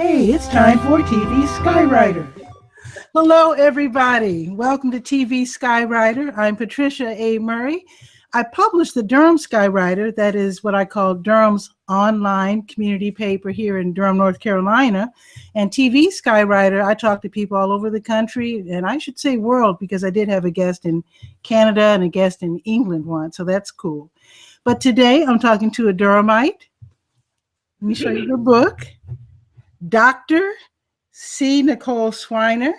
Hey, it's time for TV Skywriter. Hello, everybody. Welcome to TV Skywriter. I'm Patricia A. Murray. I publish the Durham Skywriter, that is what I call Durham's online community paper here in Durham, North Carolina. And TV Skywriter, I talk to people all over the country, and I should say world, because I did have a guest in Canada and a guest in England once, so that's cool. But today I'm talking to a Durhamite. Let me show you her book. Dr. C Nicole Swiner.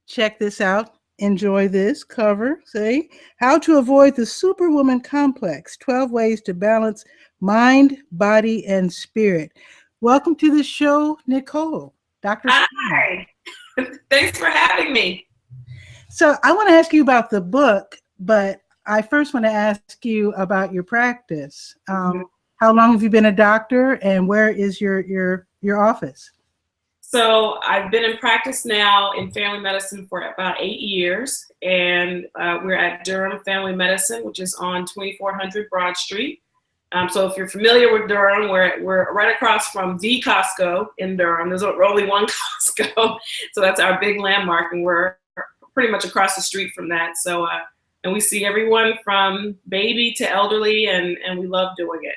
Check this out. Enjoy this cover. See? How to Avoid the Superwoman Complex. 12 Ways to Balance Mind, Body, and Spirit. Welcome to the show, Nicole. Dr. Hi. Thanks for having me. So I want to ask you about the book, but I first want to ask you about your practice. How long have you been a doctor, and where is your office? So I've been in practice now in family medicine for about 8 years, and we're at Durham Family Medicine, which is on 2400 Broad Street. So if you're familiar with Durham, we're right across from the Costco in Durham. There's only one Costco, so that's our big landmark, and we're pretty much across the street from that. So and we see everyone from baby to elderly, and we love doing it.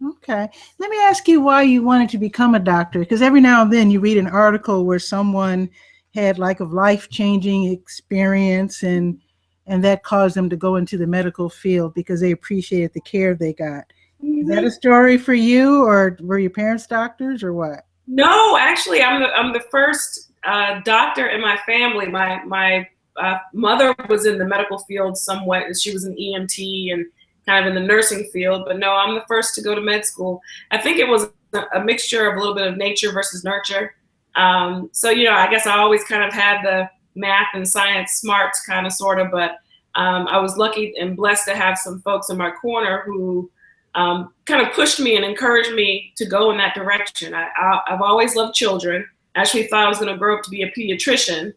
Okay. Let me ask you why you wanted to become a doctor, because every now and then you read an article where someone had like a life-changing experience and that caused them to go into the medical field because they appreciated the care they got. Is that a story for you, or were your parents doctors, or what? No, actually, I'm the first doctor in my family. My mother was in the medical field somewhat, and she was an EMT and kind of in the nursing field, but no, I'm the first to go to med school. I think it was a mixture of a little bit of nature versus nurture. So, I guess I always kind of had the math and science smarts kind of sort of, but I was lucky and blessed to have some folks in my corner who kind of pushed me and encouraged me to go in that direction. I've always loved children. I actually thought I was going to grow up to be a pediatrician.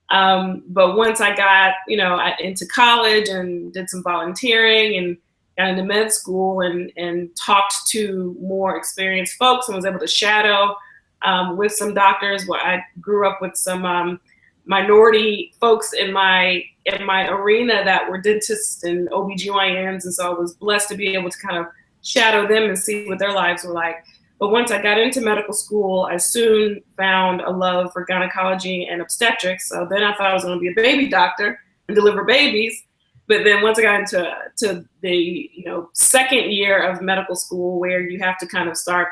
But once I got, into college and did some volunteering and got into med school and talked to more experienced folks and was able to shadow with some doctors. Where I grew up with some minority folks in my arena that were dentists and OBGYNs, and so I was blessed to be able to kind of shadow them and see what their lives were like. But once I got into medical school, I soon found a love for gynecology and obstetrics. So then I thought I was going to be a baby doctor and deliver babies. But then once I got into the second year of medical school, where you have to kind of start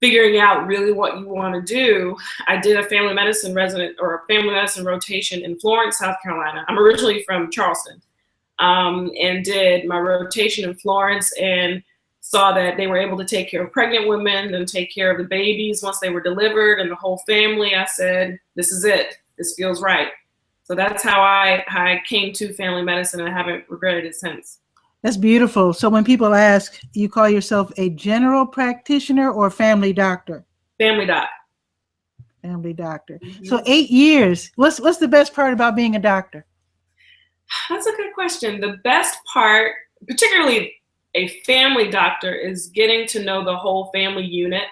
figuring out really what you want to do, I did a family medicine rotation in Florence, South Carolina. I'm originally from Charleston, and did my rotation in Florence and saw that they were able to take care of pregnant women and take care of the babies once they were delivered and the whole family. I said, this is it. This feels right. So that's how I came to family medicine, and I haven't regretted it since. That's beautiful. So when people ask, you call yourself a general practitioner or family doctor? Family doc. Family doctor. Mm-hmm. So 8 years. What's the best part about being a doctor? That's a good question. The best part, particularly a family doctor, is getting to know the whole family unit.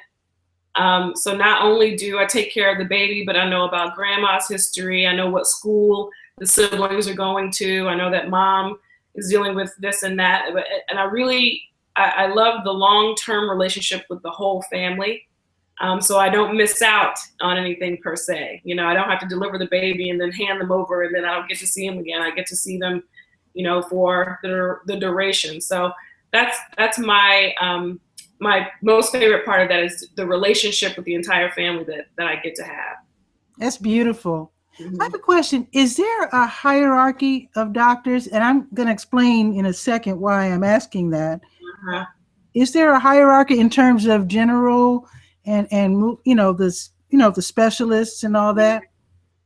So not only do I take care of the baby, but I know about grandma's history. I know what school the siblings are going to. I know that mom is dealing with this and that. And I love the long-term relationship with the whole family. So I don't miss out on anything per se. I don't have to deliver the baby and then hand them over and then I don't get to see them again. I get to see them, for the duration. So that's my my most favorite part of that is the relationship with the entire family that I get to have. That's beautiful. Mm-hmm. I have a question. Is there a hierarchy of doctors? And I'm going to explain in a second why I'm asking that. Uh-huh. Is there a hierarchy in terms of general and the specialists and all that?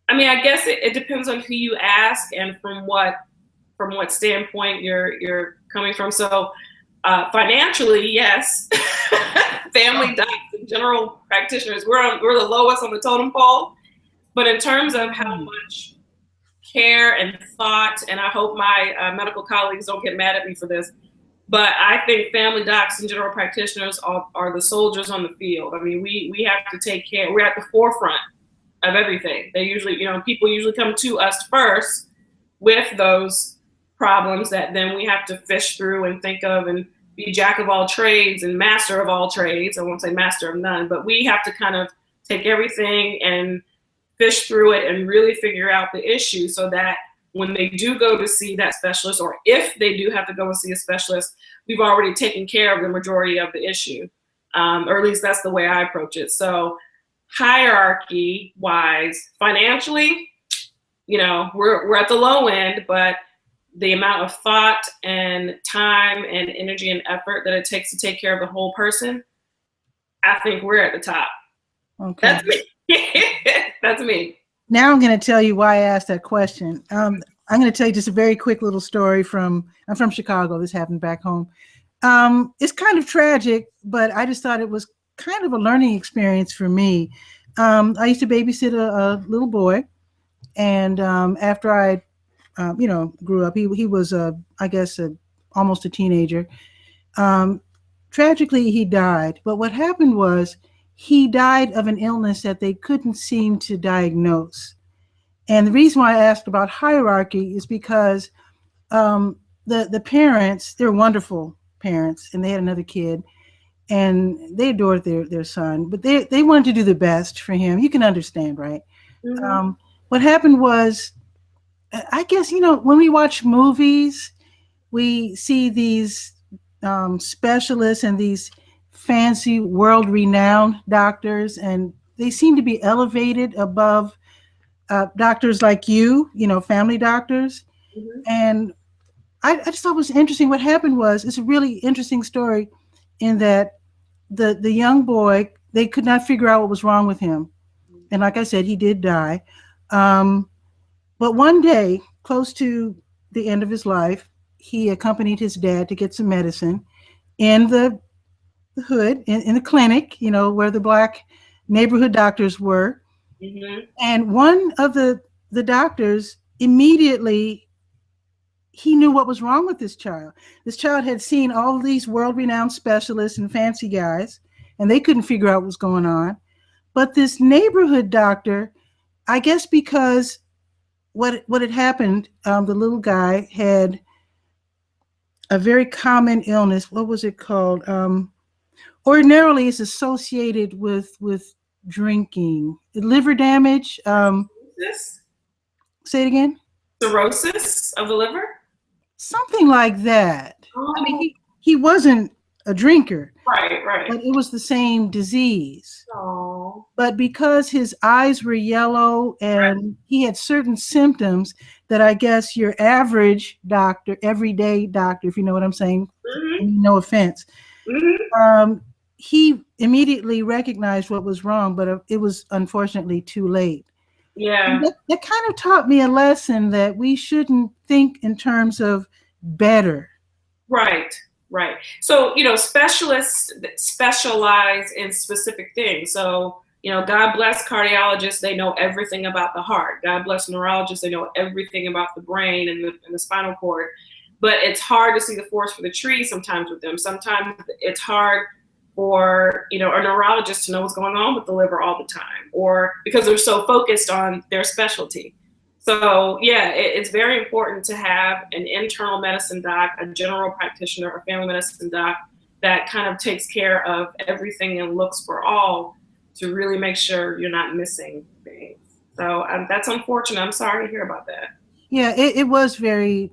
I mean, I guess it depends on who you ask and from what standpoint you're coming from. So financially, yes, family docs and general practitioners, we're the lowest on the totem pole. But in terms of how much care and thought, and I hope my medical colleagues don't get mad at me for this, But I think family docs and general practitioners are the soldiers on the field. I mean, we have to take care. We're at the forefront of everything. They usually, people usually come to us first with those problems that then we have to fish through and think of and be jack of all trades and master of all trades. I won't say master of none, but we have to kind of take everything and fish through it and really figure out the issue so that when they do go to see that specialist, or if they do have to go and see a specialist, we've already taken care of the majority of the issue. Or at least that's the way I approach it. So hierarchy wise, financially, we're at the low end, but the amount of thought and time and energy and effort that it takes to take care of the whole person, I think we're at the top. Okay. That's me. That's me. Now I'm going to tell you why I asked that question. I'm going to tell you just a very quick little story I'm from Chicago. This happened back home. It's kind of tragic, but I just thought it was kind of a learning experience for me. I used to babysit a little boy, and after I, grew up, he was, I guess, almost a teenager. Tragically, he died. But what happened was he died of an illness that they couldn't seem to diagnose. And the reason why I asked about hierarchy is because the parents, they're wonderful parents, and they had another kid, and they adored their son, but they wanted to do the best for him. You can understand, right? Mm-hmm. What happened was, I guess, when we watch movies, we see these specialists and these fancy world-renowned doctors, and they seem to be elevated above doctors like family doctors. Mm-hmm. And I just thought it was interesting. What happened was, it's a really interesting story in that the young boy, they could not figure out what was wrong with him. And like I said, he did die. But one day, close to the end of his life, he accompanied his dad to get some medicine in the hood, in the clinic, where the Black neighborhood doctors were. Mm-hmm. And one of the doctors immediately, he knew what was wrong with this child. This child had seen all of these world-renowned specialists and fancy guys, and they couldn't figure out what was going on. But this neighborhood doctor, I guess because what had happened, the little guy had a very common illness. What was it called? Ordinarily, it's associated with drinking, liver damage. Say it again. Cirrhosis of the liver? Something like that. Oh. I mean, he wasn't a drinker. Right. But it was the same disease. Oh. But because his eyes were yellow and he had certain symptoms that I guess your average doctor, everyday doctor, if you know what I'm saying, mm-hmm. No offense, mm-hmm. He immediately recognized what was wrong, but it was unfortunately too late. Yeah. That kind of taught me a lesson that we shouldn't think in terms of better. Right. So, specialists specialize in specific things. So, God bless cardiologists. They know everything about the heart. God bless neurologists. They know everything about the brain and the spinal cord. But it's hard to see the forest for the trees sometimes with them. Sometimes it's hard for, a neurologist to know what's going on with the liver all the time, or because they're so focused on their specialty. So yeah, it's very important to have an internal medicine doc, a general practitioner, or family medicine doc that kind of takes care of everything and looks for all to really make sure you're not missing things. So that's unfortunate. I'm sorry to hear about that. Yeah, it was very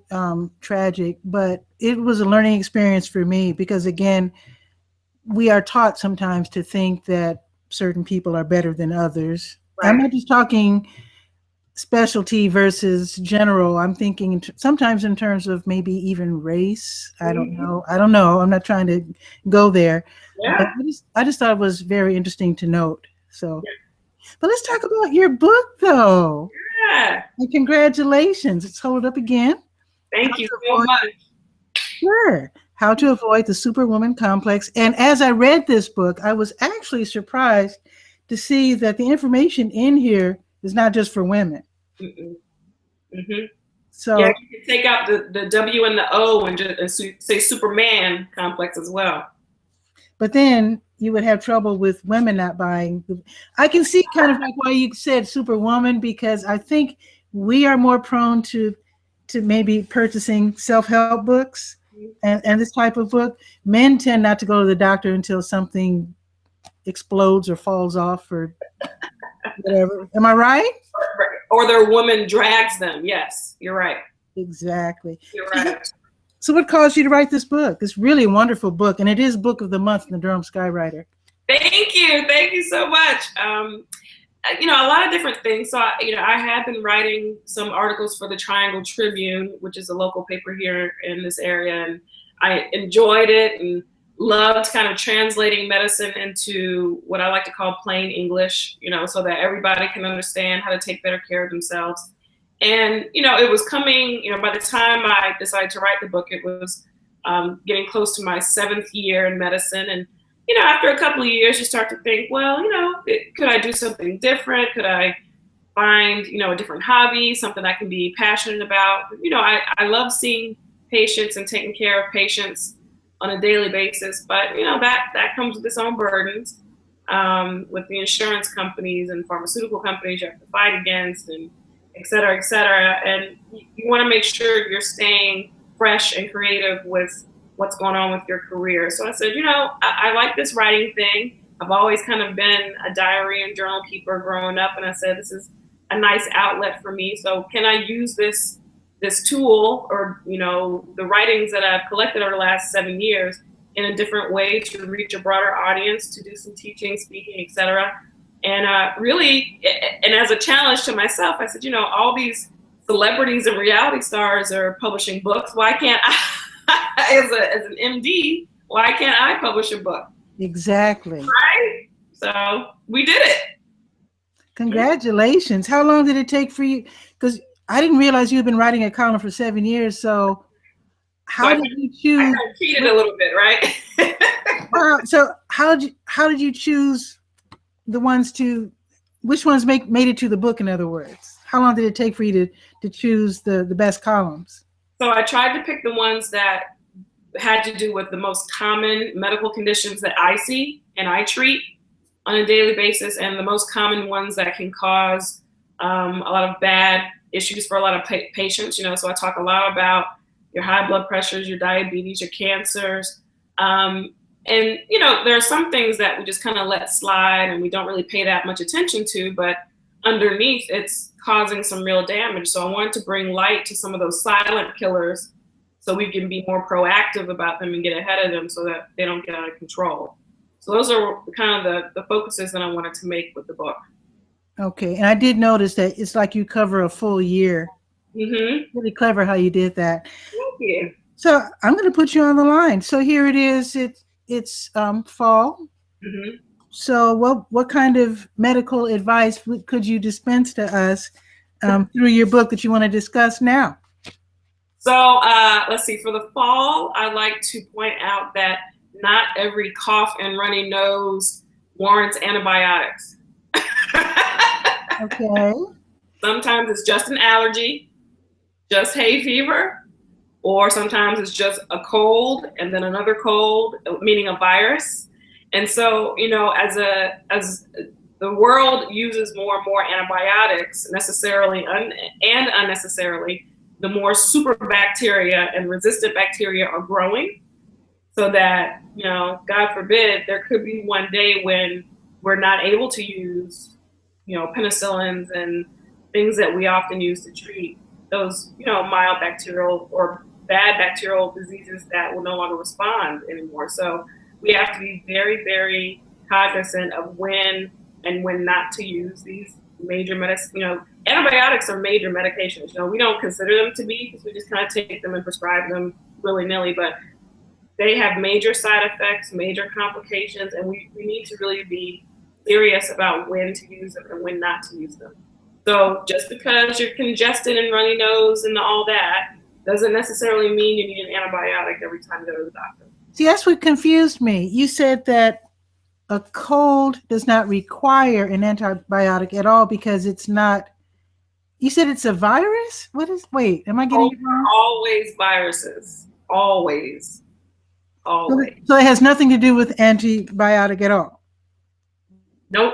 tragic, but it was a learning experience for me because, again, we are taught sometimes to think that certain people are better than others. Right. I'm not just talking specialty versus general. I'm thinking sometimes in terms of maybe even race. I don't know. I'm not trying to go there. Yeah. I just thought it was very interesting to note. So, but let's talk about your book, though. Yeah. And congratulations. Let's hold it up again. Thank you so much. Sure. How to Avoid the Superwoman Complex. And as I read this book, I was actually surprised to see that the information in here is not just for women. Mm-hmm. So yeah, you can take out the W and the O and just say Superman Complex as well. but then you would have trouble with women not buying. I can see kind of like why you said Superwoman, because I think we are more prone to maybe purchasing self-help books and this type of book. Men tend not to go to the doctor until something explodes or falls off or whatever. Am I right? Or their woman drags them. Yes, you're right. Exactly. You're right. So what caused you to write this book? It's really a wonderful book, and it is Book of the Month in the Durham Skywriter. Thank you. Thank you so much. You know, a lot of different things. So, I had been writing some articles for the Triangle Tribune, which is a local paper here in this area, and I enjoyed it and loved kind of translating medicine into what I like to call plain English, so that everybody can understand how to take better care of themselves. And, it was coming, by the time I decided to write the book, it was getting close to my 7th year in medicine. And, after a couple of years, you start to think, well, could I do something different? Could I find, a different hobby, something I can be passionate about? I love seeing patients and taking care of patients on a daily basis, but, that comes with its own burdens with the insurance companies and pharmaceutical companies you have to fight against, and et cetera, et cetera. And you want to make sure you're staying fresh and creative with what's going on with your career. So I said, I like this writing thing. I've always kind of been a diary and journal keeper growing up. And I said, this is a nice outlet for me. So can I use this tool or, the writings that I've collected over the last 7 years in a different way to reach a broader audience, to do some teaching, speaking, et cetera. And really, and as a challenge to myself, I said, all these celebrities and reality stars are publishing books. Why can't I, as an MD, why can't I publish a book? Exactly. Right? So we did it. Congratulations. How long did it take for you? Because I didn't realize you've been writing a column for 7 years. So how did you choose? I kind of cheated a little bit, right? So how did you choose the ones which ones made it to the book, in other words? How long did it take for you to choose the best columns? So I tried to pick the ones that had to do with the most common medical conditions that I see and I treat on a daily basis, and the most common ones that can cause a lot of bad issues for a lot of patients. So I talk a lot about your high blood pressures, your diabetes, your cancers. And, there are some things that we just kind of let slide and we don't really pay that much attention to, but underneath it's causing some real damage. So I wanted to bring light to some of those silent killers so we can be more proactive about them and get ahead of them so that they don't get out of control. So those are kind of the focuses that I wanted to make with the book. Okay. And I did notice that it's like you cover a full year. Mm-hmm. Really clever how you did that. Thank you. So I'm going to put you on the line. So here it is. It's fall. Mm-hmm. So what kind of medical advice could you dispense to us through your book that you want to discuss now? So let's see. For the fall, I like to point out that not every cough and runny nose warrants antibiotics. Okay. Sometimes it's just an allergy, just hay fever, or sometimes it's just a cold and then another cold, meaning a virus. And so, as the world uses more and more antibiotics, necessarily and unnecessarily, the more super bacteria and resistant bacteria are growing. So that, God forbid, there could be one day when we're not able to use, penicillins and things that we often use to treat those, mild bacterial or bad bacterial diseases that will no longer respond anymore. So we have to be very, very cognizant of when and when not to use these major medicines. Antibiotics are major medications. We don't consider them to be because we just kind of take them and prescribe them willy-nilly, but they have major side effects, major complications, and we need to really be serious about when to use them and when not to use them. So just because you're congested and runny nose and all that doesn't necessarily mean you need an antibiotic every time you go to the doctor. See, that's what confused me. You said that a cold does not require an antibiotic at all because it's not You said it's a virus? Wait, am I getting it wrong? Always viruses. Always. Always. So it has nothing to do with antibiotic at all? Nope.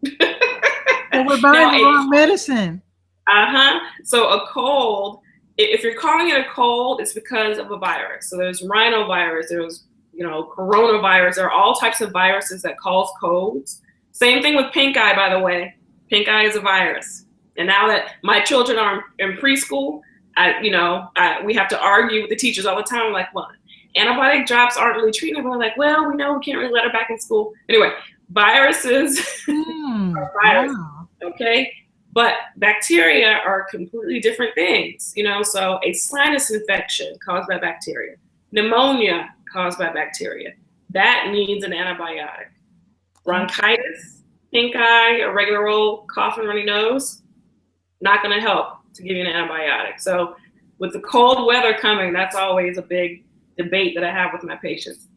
Well, we're buying the wrong medicine. So a cold, if you're calling it a cold, it's because of a virus. So there's rhinovirus, there's, coronavirus. There are all types of viruses that cause colds. Same thing with pink eye, by the way. Pink eye is a virus. And now that my children are in preschool, we have to argue with the teachers all the time. I'm like, well, antibiotic drops aren't really treating it. We're like, well, we know we can't really let her back in school. Anyway, viruses are viruses, okay? But bacteria are completely different things, so a sinus infection caused by bacteria, pneumonia caused by bacteria, that needs an antibiotic. Bronchitis, pink eye, a regular old cough and runny nose, not going to help to give you an antibiotic. So with the cold weather coming, that's always a big debate that I have with my patients.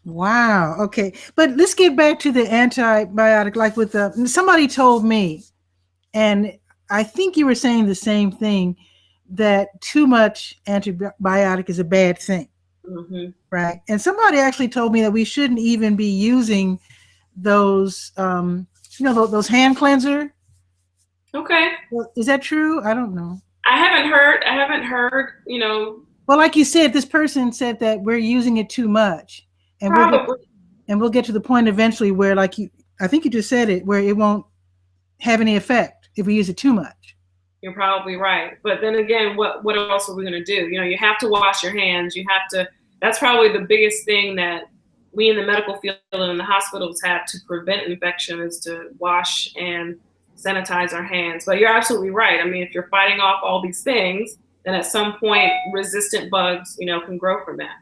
Wow. Okay. But let's get back to the antibiotic, like with somebody told me, and I think you were saying the same thing, that too much antibiotic is a bad thing. Mm-hmm. Right. And somebody actually told me that we shouldn't even be using those, those hand cleanser. Okay. Well, is that true? I don't know. I haven't heard, Well, like you said, this person said that we're using it too much. And we'll get to the point eventually where, I think you just said it, where it won't have any effect if we use it too much. You're probably right. But then again, what else are we going to do? You have to wash your hands. That's probably the biggest thing that we in the medical field and in the hospitals have to prevent infection, is to wash and sanitize our hands. But you're absolutely right. I mean, if you're fighting off all these things, then at some point resistant bugs, can grow from that.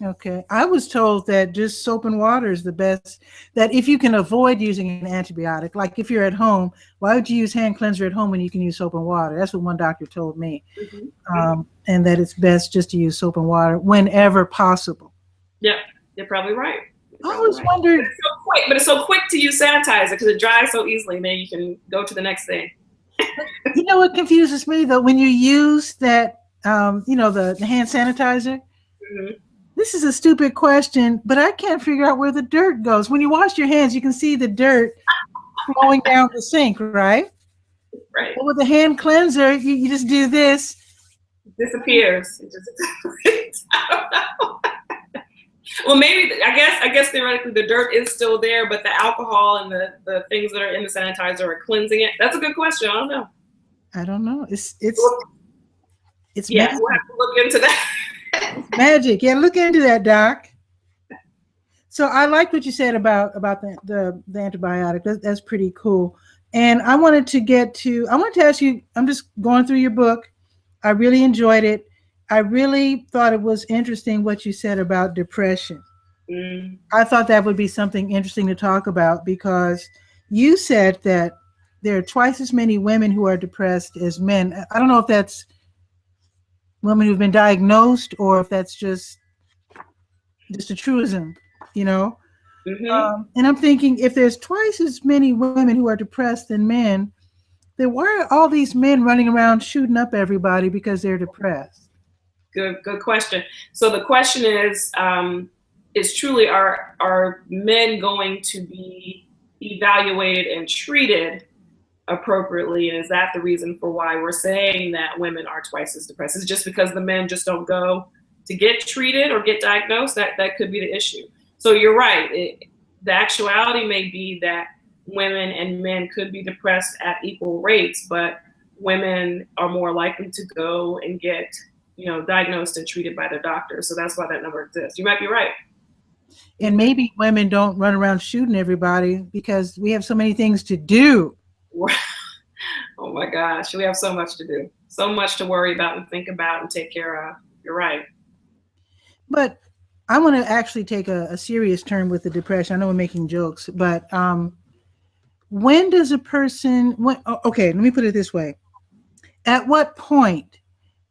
Okay. I was told that just soap and water is the best, that if you can avoid using an antibiotic, like if you're at home, why would you use hand cleanser at home when you can use soap and water? That's what one doctor told me. Mm-hmm. And that it's best just to use soap and water whenever possible. Yep. You're probably right. I always wondered. But it's so quick to use sanitizer because it dries so easily, and then you can go to the next thing. You know what confuses me though? When you use that, the hand sanitizer, mm-hmm. This is a stupid question, but I can't figure out where the dirt goes. When you wash your hands, you can see the dirt flowing down the sink, right? Right. But with the hand cleanser, you just do this. It disappears. It just, I don't know. Well, maybe, I guess theoretically the dirt is still there, but the alcohol and the things that are in the sanitizer are cleansing it. That's a good question. I don't know. It's yeah, magic. We'll have to look into that. Magic. Yeah, look into that, Doc. So I like what you said about the antibiotic. That's pretty cool. And I wanted to ask you, I'm just going through your book. I really enjoyed it. I really thought it was interesting what you said about depression. Mm. I thought that would be something interesting to talk about, because you said that there are twice as many women who are depressed as men. I don't know if that's women who've been diagnosed or if that's just a truism, Mm-hmm. And I'm thinking, if there's twice as many women who are depressed than men, then why are all these men running around shooting up everybody because they're depressed? Good question. So the question is truly, are men going to be evaluated and treated appropriately, and is that the reason for why we're saying that women are twice as depressed? Is it just because the men just don't go to get treated or get diagnosed? That could be the issue. So you're right. The actuality may be that women and men could be depressed at equal rates, but women are more likely to go and get diagnosed and treated by their doctor. So that's why that number exists. You might be right. And maybe women don't run around shooting everybody because we have so many things to do. Oh my gosh, we have so much to do, so much to worry about and think about and take care of. You're right. But I want to actually take a serious turn with the depression. I know we're making jokes, but when does a person, okay, let me put it this way. At what point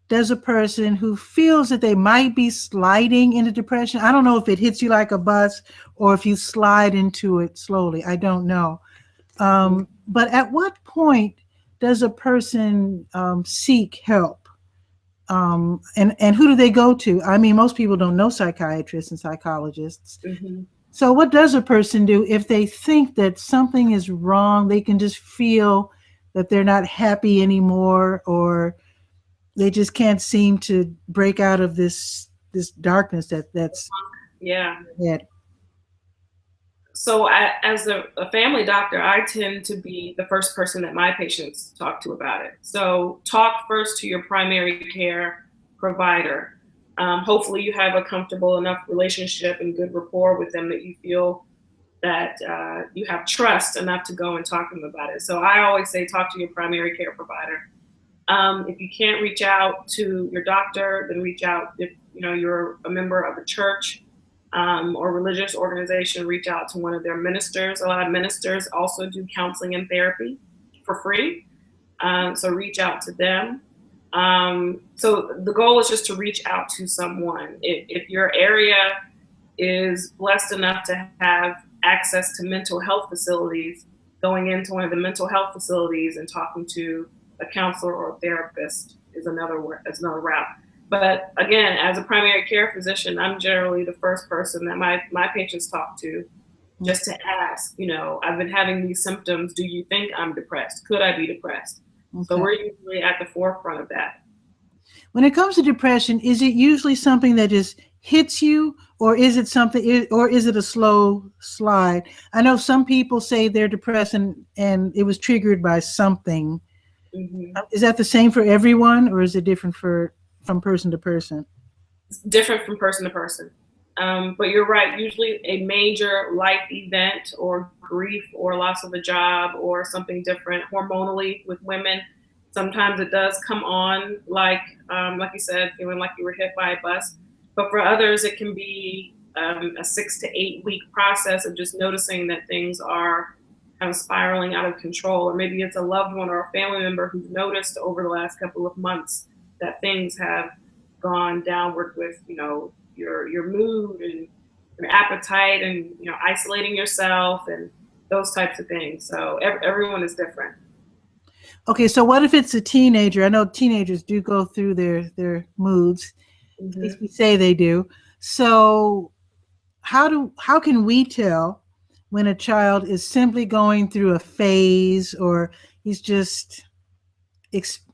does a person who feels that they might be sliding into depression, I don't know if it hits you like a bus or if you slide into it slowly, I don't know. But at what point does a person seek help? And who do they go to? I mean, most people don't know psychiatrists and psychologists. Mm-hmm. So what does a person do if they think that something is wrong? They can just feel that they're not happy anymore, or they just can't seem to break out of this darkness that's yeah. ahead. So as a family doctor, I tend to be the first person that my patients talk to about it. So talk first to your primary care provider. Hopefully you have a comfortable enough relationship and good rapport with them that you feel that you have trust enough to go and talk to them about it. So I always say talk to your primary care provider. If you can't reach out to your doctor, then reach out. If you're a member of a church or religious organization, reach out to one of their ministers. A lot of ministers also do counseling and therapy for free. So reach out to them. So the goal is just to reach out to someone. If your area is blessed enough to have access to mental health facilities, going into one of the mental health facilities and talking to a counselor or a therapist is another route. But again, as a primary care physician, I'm generally the first person that my patients talk to, just to ask, I've been having these symptoms. Do you think I'm depressed? Could I be depressed? Okay. So we're usually at the forefront of that. When it comes to depression, is it usually something that just hits you, or is it a slow slide? I know some people say they're depressed and it was triggered by something. Mm-hmm. Is that the same for everyone, or is it different from person to person? It's different from person to person. But you're right. Usually a major life event or grief or loss of a job or something different hormonally with women, sometimes it does come on like you said, feeling like you were hit by a bus. But for others, it can be a 6 to 8 week process of just noticing that things are kind of spiraling out of control. Or maybe it's a loved one or a family member who's noticed over the last couple of months that things have gone downward with, your mood and your appetite and, isolating yourself and those types of things. So everyone is different. Okay, so what if it's a teenager? I know teenagers do go through their moods. Mm-hmm. At least we say they do. So how can we tell when a child is simply going through a phase, or he's just,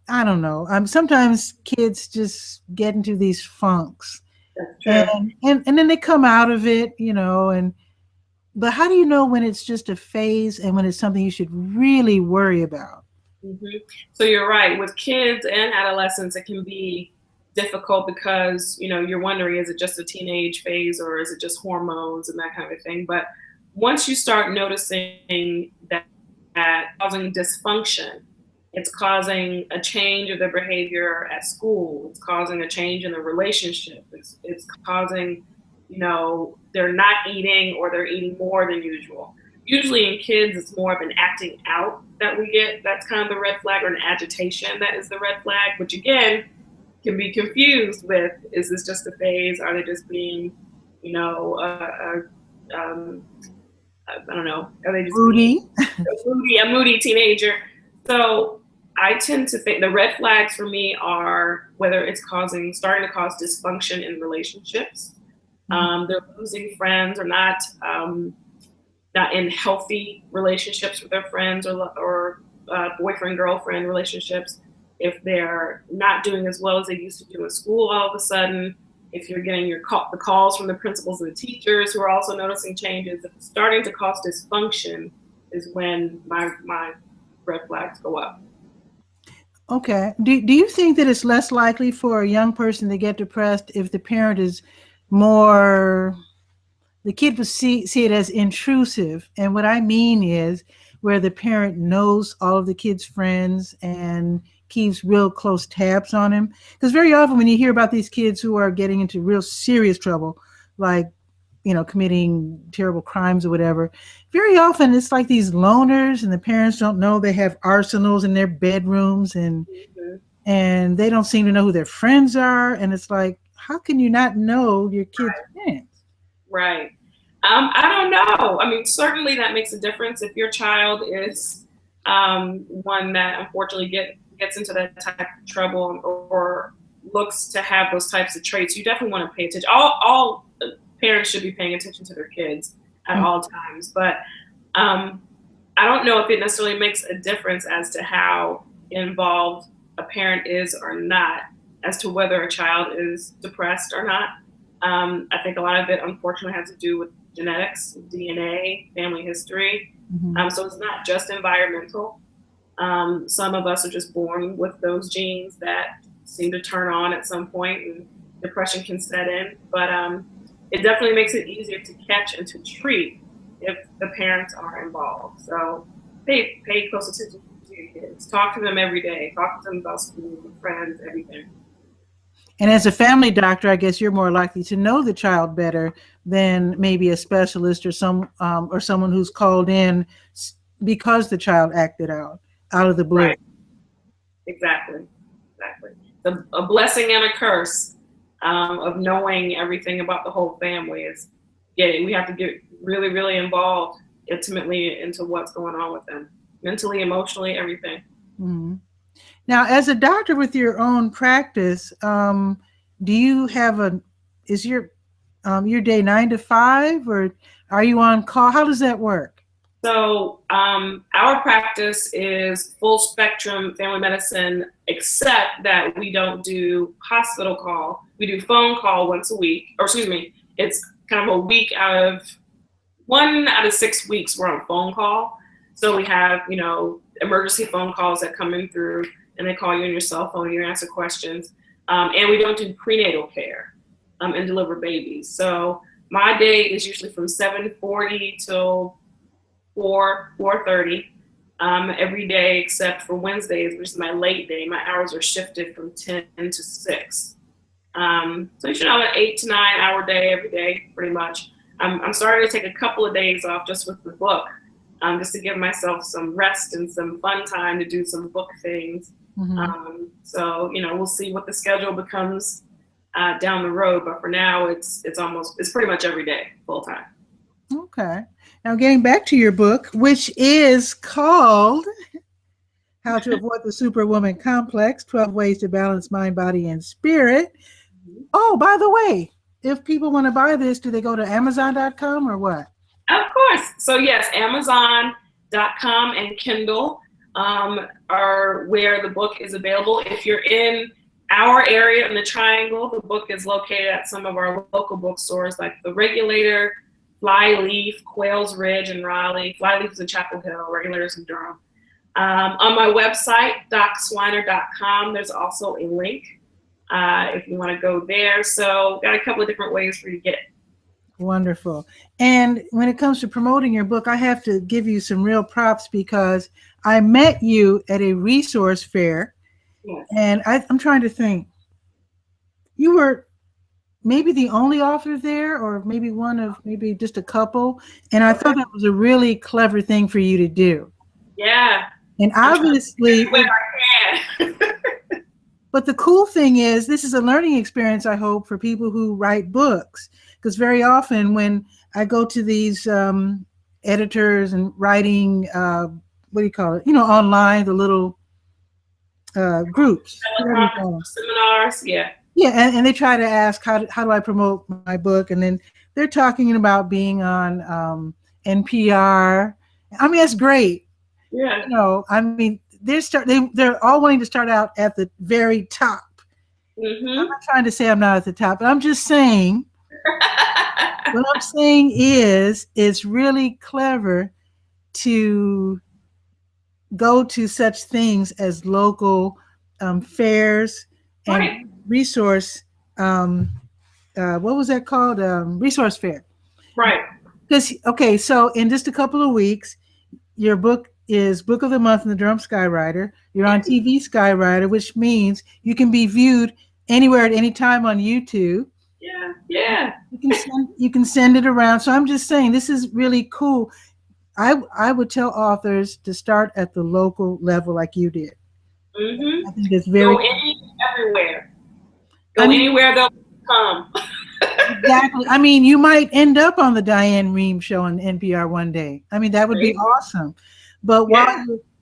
I don't know. Sometimes kids just get into these funks. That's true. And then they come out of it, but how do you know when it's just a phase and when it's something you should really worry about? Mm-hmm. So you're right. With kids and adolescents, it can be difficult because, you're wondering, is it just a teenage phase or is it just hormones and that kind of thing? But once you start noticing that causing dysfunction, it's causing a change of their behavior at school. It's causing a change in the relationship. It's causing, they're not eating or they're eating more than usual. Usually in kids, it's more of an acting out that we get. That's kind of the red flag, or an agitation that is the red flag, which again can be confused with, is this just a phase? Are they just being, I don't know, are they just moody? A moody teenager? So I tend to think the red flags for me are whether it's starting to cause dysfunction in relationships. Mm-hmm. They're losing friends or not in healthy relationships with their friends or boyfriend, girlfriend relationships. If they're not doing as well as they used to do in school all of a sudden, if you're getting the calls from the principals and the teachers who are also noticing changes, if it's starting to cause dysfunction is when my red flags go up. Okay. Do you think that it's less likely for a young person to get depressed if the parent is more, the kid will see it as intrusive? And what I mean is where the parent knows all of the kid's friends and keeps real close tabs on him. Because very often when you hear about these kids who are getting into real serious trouble, like, committing terrible crimes or whatever, very often it's like these loners and the parents don't know they have arsenals in their bedrooms and mm-hmm. and they don't seem to know who their friends are. And it's like, how can you not know your kids' friends? Right. I don't know. I mean, certainly that makes a difference if your child is one that unfortunately gets into that type of trouble or looks to have those types of traits, you definitely want to pay attention. All parents should be paying attention to their kids at all times, but I don't know if it necessarily makes a difference as to how involved a parent is or not as to whether a child is depressed or not. I think a lot of it unfortunately has to do with genetics, DNA, family history. So it's not just environmental. Some of us are just born with those genes that seem to turn on at some point, and depression can set in. But it definitely makes it easier to catch and to treat if the parents are involved. So pay close attention to your kids. Talk to them every day. Talk to them about school, friends, everything. And as a family doctor, I guess you're more likely to know the child better than maybe a specialist or someone who's called in because the child acted out of the blue. Right. Exactly. A blessing and a curse of knowing everything about the whole family is we have to get really, really involved intimately into what's going on with them, mentally, emotionally, everything. Now, as a doctor with your own practice, do you have is your day 9 to 5, or are you on call? How does that work? So our practice is full spectrum family medicine, except that we don't do hospital call. We do phone call once a week, or excuse me, it's kind of a week one out of 6 weeks we're on phone call. So we have, emergency phone calls that come in through, and they call you on your cell phone, you answer questions. And we don't do prenatal care and deliver babies. So my day is usually from 7:40 till 4:30 every day, except for Wednesdays, which is my late day. My hours are shifted from 10 to 6. So you should have an 8 to 9 hour day every day, pretty much. I'm starting to take a couple of days off just with the book, just to give myself some rest and some fun time to do some book things. So, we'll see what the schedule becomes down the road. But for now, it's pretty much every day, full time. Okay. Now, getting back to your book, which is called How to Avoid the Superwoman Complex, 12 Ways to Balance Mind, Body, and Spirit. Oh, by the way, if people want to buy this, do they go to Amazon.com or what? Of course. So yes, Amazon.com and Kindle are where the book is available. If you're in our area in the Triangle, the book is located at some of our local bookstores like The Regulator, Flyleaf, Quails Ridge in Raleigh. Flyleaf is in Chapel Hill, Regulator is in Durham. On my website, DocSwiner.com, there's also a link if you want to go there. So got a couple of different ways for you to get it. Wonderful. And when it comes to promoting your book, I have to give you some real props because I met you at a resource fair. Yes. And I'm trying to think. You were maybe the only author there, or maybe one of maybe just a couple. And I thought that was a really clever thing for you to do. Yeah. And obviously, where I can. But the cool thing is, this is a learning experience, I hope, for people who write books. Because very often when I go to these editors and writing, what do you call it? Online, the little groups. Seminars, yeah. Yeah, and they try to ask, how do I promote my book? And then they're talking about being on NPR. I mean, that's great. Yeah. They're all wanting to start out at the very top. I'm not trying to say I'm not at the top, but I'm just saying, what I'm saying is it's really clever to go to such things as local fairs and resource, what was that called? Resource fair. Right. So in just a couple of weeks, your book is Book of the Month in the Durham Skywriter. You're on TV Skywriter, which means you can be viewed anywhere at any time on YouTube. Yeah. You can send it around. So I'm just saying, this is really cool. I would tell authors to start at the local level like you did. I think it's very everywhere. Anywhere they'll come. Exactly. I mean, you might end up on the Diane Rehm show on NPR one day. I mean, that would be awesome. But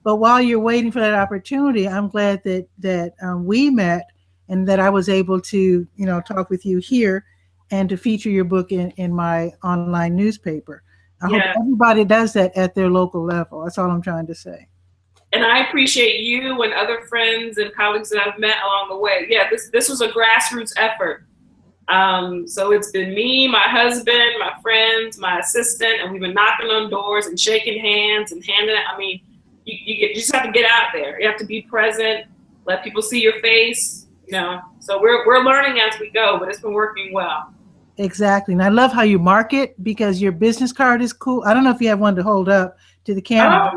But while you're waiting for that opportunity, I'm glad that we met and that I was able to, talk with you here and to feature your book in my online newspaper. I hope everybody does that at their local level. That's all I'm trying to say. And I appreciate you and other friends and colleagues that I've met along the way. Yeah, this was a grassroots effort. So it's been me, my husband, my friends, my assistant, and we've been knocking on doors and shaking hands and handing it. I mean, you just have to get out there. You have to be present, let people see your face, So we're learning as we go, but it's been working well. Exactly. And I love how you market because your business card is cool. I don't know if you have one to hold up to the camera.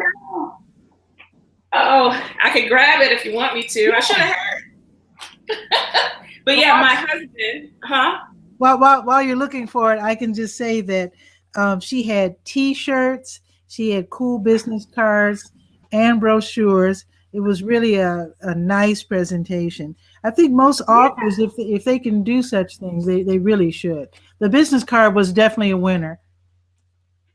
Oh, I could grab it if you want me to. I should have heard. But yeah, my husband, While you're looking for it, I can just say that she had T-shirts, she had cool business cards and brochures. It was really a nice presentation. I think most authors, if they can do such things, they really should. The business card was definitely a winner.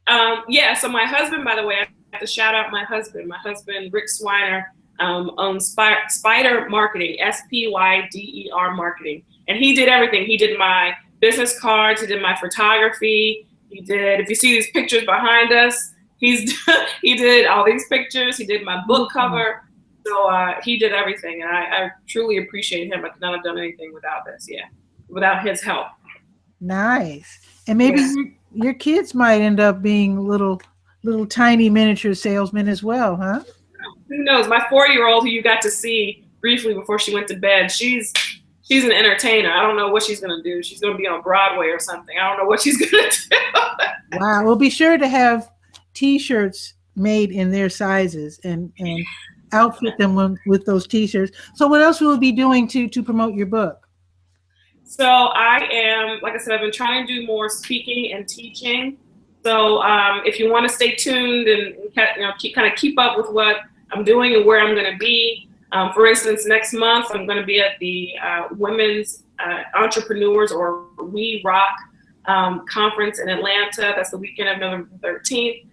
So my husband, by the way, I have to shout out my husband. My husband, Rick Swiner, owns Spider Marketing, SPYDER Marketing. And he did everything. He did my business cards, he did my photography, if you see these pictures behind us, he did all these pictures, he did my book cover. So he did everything, and I truly appreciate him. I could not have done anything without this, without his help. Nice. And maybe your kids might end up being little tiny miniature salesmen as well, huh? Who knows? My 4-year-old, who you got to see briefly before she went to bed, she's an entertainer. I don't know what she's going to do. She's going to be on Broadway or something. I don't know what she's going to do. Wow. We'll be sure to have T-shirts made in their sizes and outfit them with those T-shirts. So what else will we be doing to promote your book? So I am, like I said, I've been trying to do more speaking and teaching. So if you want to stay tuned and keep up with what I'm doing and where I'm going to be, for instance, next month I'm going to be at the Women's Entrepreneurs or We Rock conference in Atlanta. That's the weekend of November 13th.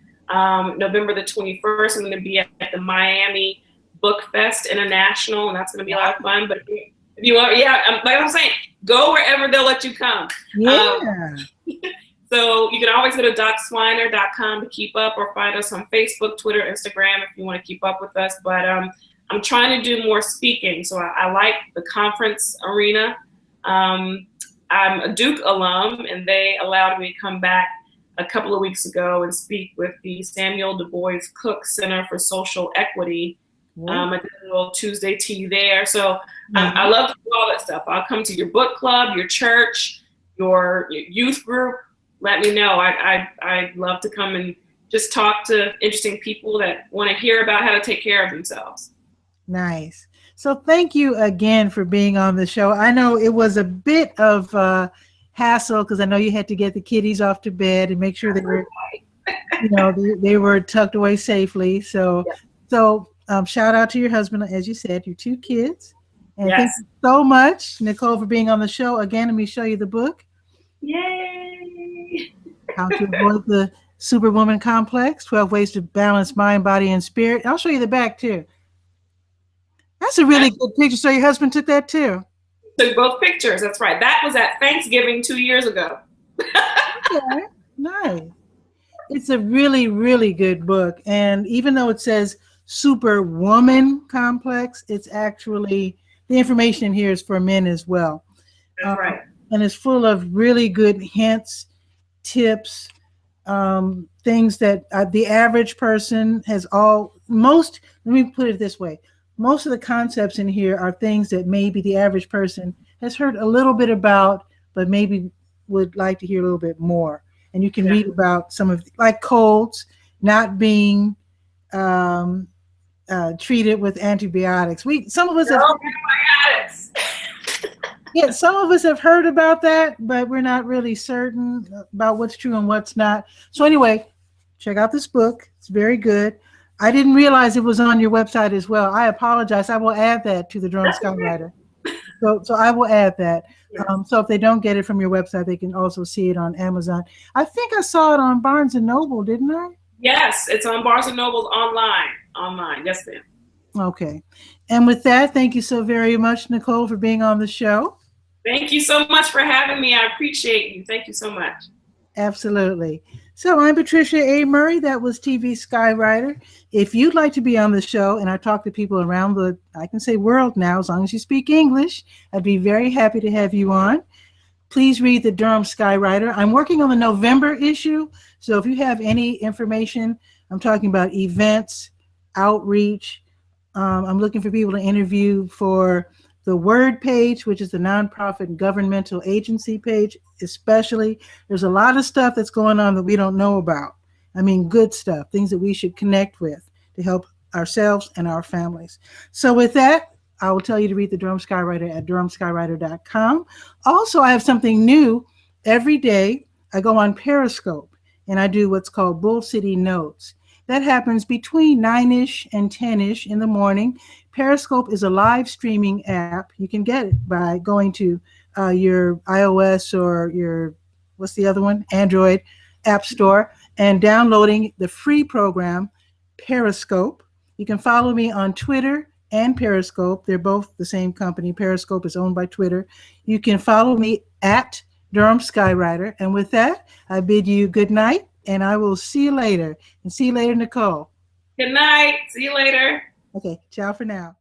November the 21st, I'm going to be at the Miami Book Fest International, and that's going to be a lot of fun. But if you want, like I'm saying, go wherever they'll let you come. Yeah. So you can always go to docswiner.com to keep up, or find us on Facebook, Twitter, Instagram if you want to keep up with us. But I'm trying to do more speaking, so I like the conference arena. I'm a Duke alum, and they allowed me to come back a couple of weeks ago and speak with the Samuel Du Bois Cook Center for Social Equity. I did a little Tuesday tea there. So I love to do all that stuff. I'll come to your book club, your church, your youth group. Let me know. I'd love to come and just talk to interesting people that want to hear about how to take care of themselves. Nice. So thank you again for being on the show. I know it was a bit of hassle because I know you had to get the kiddies off to bed and make sure they were, they were tucked away safely. So shout out to your husband, as you said, your 2 kids. And thank you so much, Nicole, for being on the show. Again, let me show you the book. Yay! How to Avoid the Superwoman Complex, 12 Ways to Balance Mind, Body, and Spirit. I'll show you the back, too. That's a really good picture. So your husband took that, too? Took both pictures. That's right. That was at Thanksgiving 2 years ago. Okay, nice. It's a really, really good book. And even though it says Superwoman Complex, it's actually, the information in here is for men as well. That's right. And it's full of really good hints, tips, things that the average person has let me put it this way. Most of the concepts in here are things that maybe the average person has heard a little bit about, but maybe would like to hear a little bit more. And you can read about some of, like colds, not being treated with antibiotics. Some of us have antibiotics. some of us have heard about that, but we're not really certain about what's true and what's not. So anyway, check out this book. It's very good. I didn't realize it was on your website as well. I apologize. I will add that to the Durham Skywriter. So I will add that. So if they don't get it from your website, they can also see it on Amazon. I think I saw it on Barnes & Noble, didn't I? Yes, it's on Barnes & Noble's online. online. Yes, ma'am. Okay. And with that, thank you so very much, Nicole, for being on the show. Thank you so much for having me. I appreciate you. Thank you so much. Absolutely. So I'm Patricia A. Murray. That was TV Skywriter. If you'd like to be on the show, and I talk to people around the, I can say world now, as long as you speak English, I'd be very happy to have you on. Please read the Durham Skywriter. I'm working on the November issue. So if you have any information, I'm talking about events, outreach. I'm looking for people to interview for the Word page, which is the nonprofit governmental agency page, especially. There's a lot of stuff that's going on that we don't know about. I mean, good stuff, things that we should connect with to help ourselves and our families. So with that, I will tell you to read the Durham Skywriter at durhamskywriter.com. Also, I have something new every day. I go on Periscope and I do what's called Bull City Notes. That happens between 9-ish and 10-ish in the morning. Periscope is a live streaming app. You can get it by going to your iOS or your, what's the other one? Android app store and downloading the free program, Periscope. You can follow me on Twitter and Periscope. They're both the same company. Periscope is owned by Twitter. You can follow me at Durham Skywriter. And with that, I bid you good night, and I will see you later. And see you later, Nicole. Good night. See you later. Okay, ciao for now.